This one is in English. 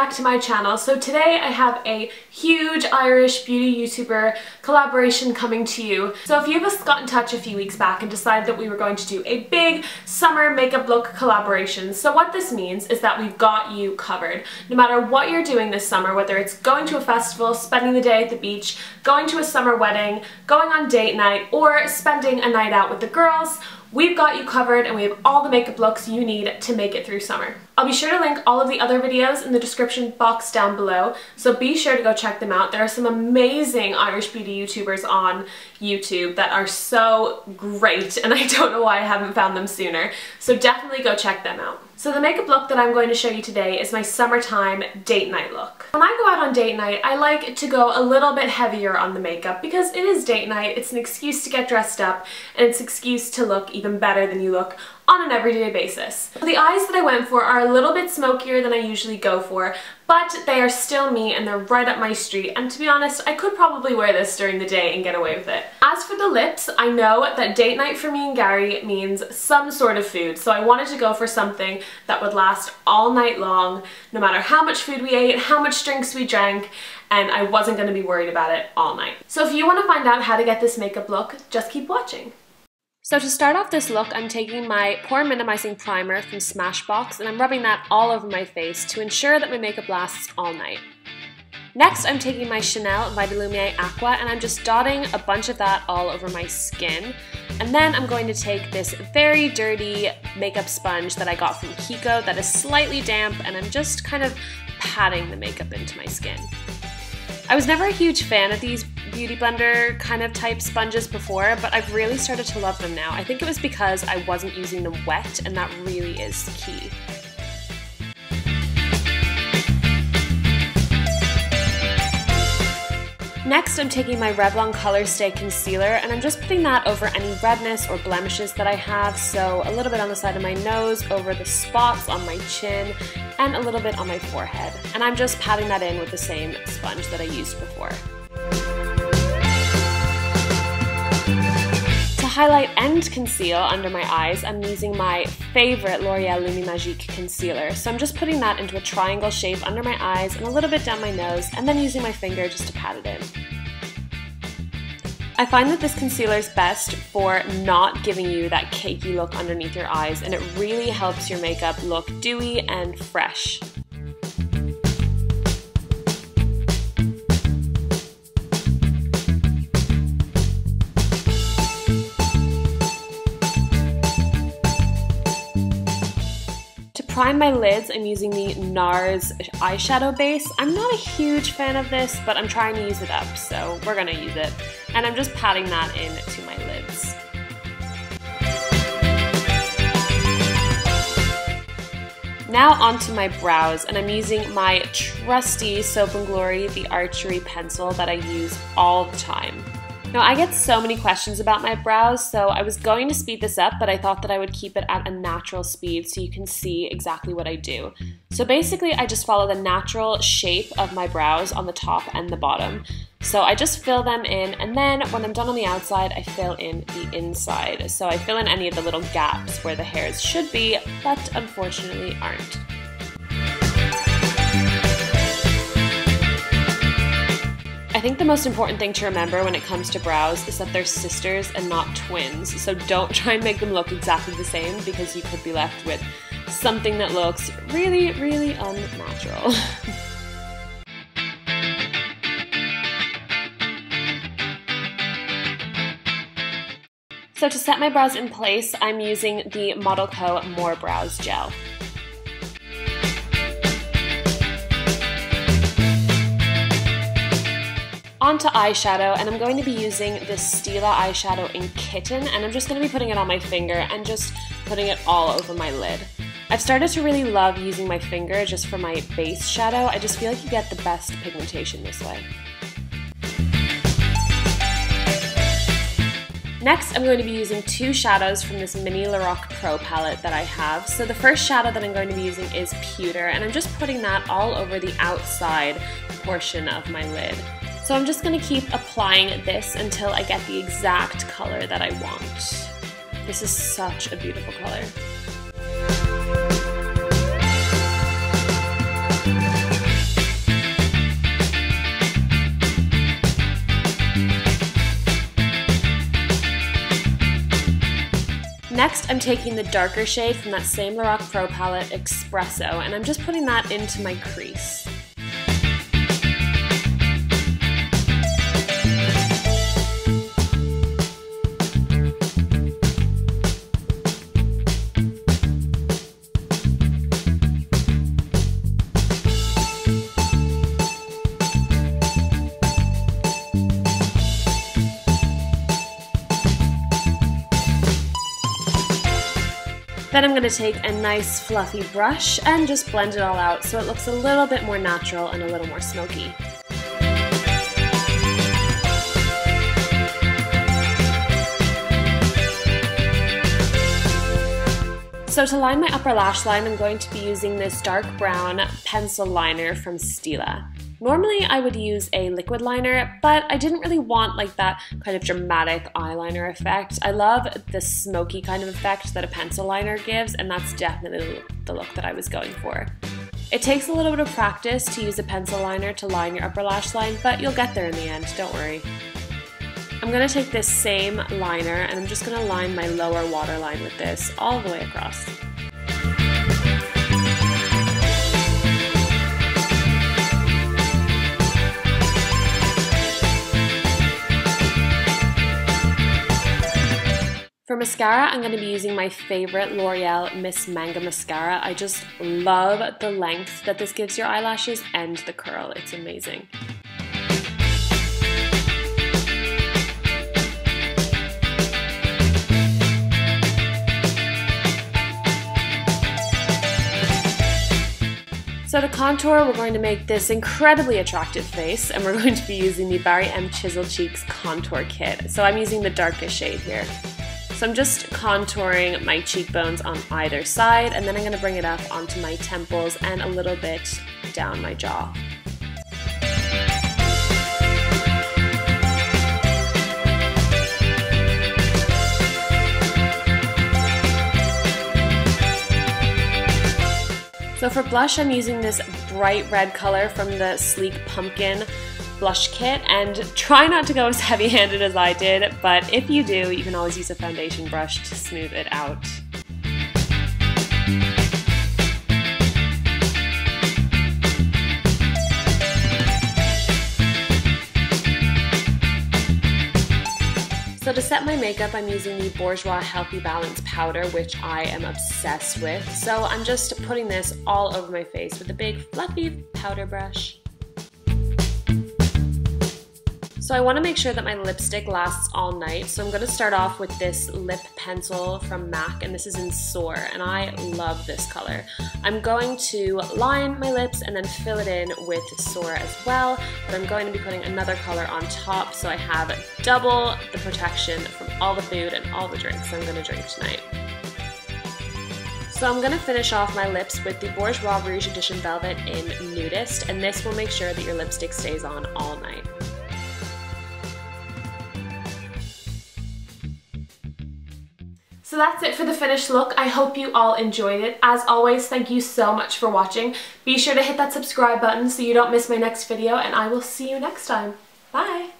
back to my channel. So today I have a huge Irish beauty YouTuber collaboration coming to you. So a few of us got in touch a few weeks back and decided that we were going to do a big summer makeup look collaboration. So what this means is that we've got you covered. No matter what you're doing this summer, whether it's going to a festival, spending the day at the beach, going to a summer wedding, going on date night, or spending a night out with the girls, we've got you covered and we have all the makeup looks you need to make it through summer. I'll be sure to link all of the other videos in the description box down below, so be sure to go check them out. There are some amazing Irish beauty YouTubers on YouTube that are so great, and I don't know why I haven't found them sooner, so definitely go check them out. So the makeup look that I'm going to show you today is my summertime date night look. When I go out on date night, I like to go a little bit heavier on the makeup because it is date night, it's an excuse to get dressed up, and it's an excuse to look even better than you look on an everyday basis. So the eyes that I went for are a little bit smokier than I usually go for, but they are still me and they're right up my street, and to be honest, I could probably wear this during the day and get away with it. As for the lips, I know that date night for me and Gary means some sort of food, so I wanted to go for something that would last all night long, no matter how much food we ate, how much drinks we drank, and I wasn't going to be worried about it all night. So if you want to find out how to get this makeup look, just keep watching. So to start off this look, I'm taking my Pore Minimizing Primer from Smashbox and I'm rubbing that all over my face to ensure that my makeup lasts all night. Next, I'm taking my Chanel Vitalumiere Aqua and I'm just dotting a bunch of that all over my skin. And then I'm going to take this very dirty makeup sponge that I got from Kiko that is slightly damp, and I'm just kind of patting the makeup into my skin. I was never a huge fan of these beauty blender kind of type sponges before, but I've really started to love them now. I think it was because I wasn't using them wet, and that really is key. Next, I'm taking my Revlon Color Stay Concealer and I'm just putting that over any redness or blemishes that I have, so a little bit on the side of my nose, over the spots on my chin, and a little bit on my forehead. And I'm just patting that in with the same sponge that I used before. To highlight and conceal under my eyes, I'm using my favorite L'Oreal Lumi Magique concealer. So I'm just putting that into a triangle shape under my eyes and a little bit down my nose, and then using my finger just to pat it in. I find that this concealer is best for not giving you that cakey look underneath your eyes, and it really helps your makeup look dewy and fresh. To prime my lids, I'm using the NARS eyeshadow base. I'm not a huge fan of this, but I'm trying to use it up, so we're gonna use it. And I'm just patting that into my lids. Now onto my brows, and I'm using my trusty Soap & Glory, the Archery pencil that I use all the time. Now, I get so many questions about my brows, so I was going to speed this up, but I thought that I would keep it at a natural speed so you can see exactly what I do. So basically, I just follow the natural shape of my brows on the top and the bottom. So I just fill them in, and then when I'm done on the outside, I fill in the inside. So I fill in any of the little gaps where the hairs should be, but unfortunately aren't. I think the most important thing to remember when it comes to brows is that they're sisters and not twins, so don't try and make them look exactly the same because you could be left with something that looks really, really unnatural. So to set my brows in place, I'm using the Model Co. More Brows Gel. Onto eyeshadow, and I'm going to be using this Stila eyeshadow in Kitten, and I'm just going to be putting it on my finger and just putting it all over my lid. I've started to really love using my finger just for my base shadow. I just feel like you get the best pigmentation this way. Next, I'm going to be using two shadows from this mini Lorac Pro palette that I have. So the first shadow that I'm going to be using is Pewter, and I'm just putting that all over the outside portion of my lid. So I'm just going to keep applying this until I get the exact color that I want. This is such a beautiful color. Next, I'm taking the darker shade from that same Lorac Pro palette, Espresso, and I'm just putting that into my crease. Then I'm going to take a nice fluffy brush and just blend it all out so it looks a little bit more natural and a little more smoky. So to line my upper lash line, I'm going to be using this dark brown pencil liner from Stila. Normally I would use a liquid liner, but I didn't really want like that kind of dramatic eyeliner effect. I love the smoky kind of effect that a pencil liner gives, and that's definitely the look that I was going for. It takes a little bit of practice to use a pencil liner to line your upper lash line, but you'll get there in the end, don't worry. I'm going to take this same liner and I'm just going to line my lower waterline with this all the way across. For mascara, I'm going to be using my favorite L'Oreal Miss Manga mascara. I just love the length that this gives your eyelashes and the curl. It's amazing. So to contour, we're going to make this incredibly attractive face, and we're going to be using the Barry M Chisel Cheeks Contour Kit. So I'm using the darkest shade here. So I'm just contouring my cheekbones on either side, and then I'm going to bring it up onto my temples and a little bit down my jaw. So for blush, I'm using this bright red color from the Sleek Pumpkin blush kit, and try not to go as heavy-handed as I did, but if you do, you can always use a foundation brush to smooth it out. So to set my makeup, I'm using the Bourjois Healthy Balance powder, which I am obsessed with. So I'm just putting this all over my face with a big fluffy powder brush. So I want to make sure that my lipstick lasts all night, so I'm going to start off with this lip pencil from MAC, and this is in Soar, and I love this color. I'm going to line my lips and then fill it in with Soar as well, but I'm going to be putting another color on top so I have double the protection from all the food and all the drinks I'm going to drink tonight. So I'm going to finish off my lips with the Bourjois Rouge Edition Velvet in Nudist, and this will make sure that your lipstick stays on all night. So that's it for the finished look. I hope you all enjoyed it. As always, thank you so much for watching. Be sure to hit that subscribe button so you don't miss my next video, and I will see you next time. Bye!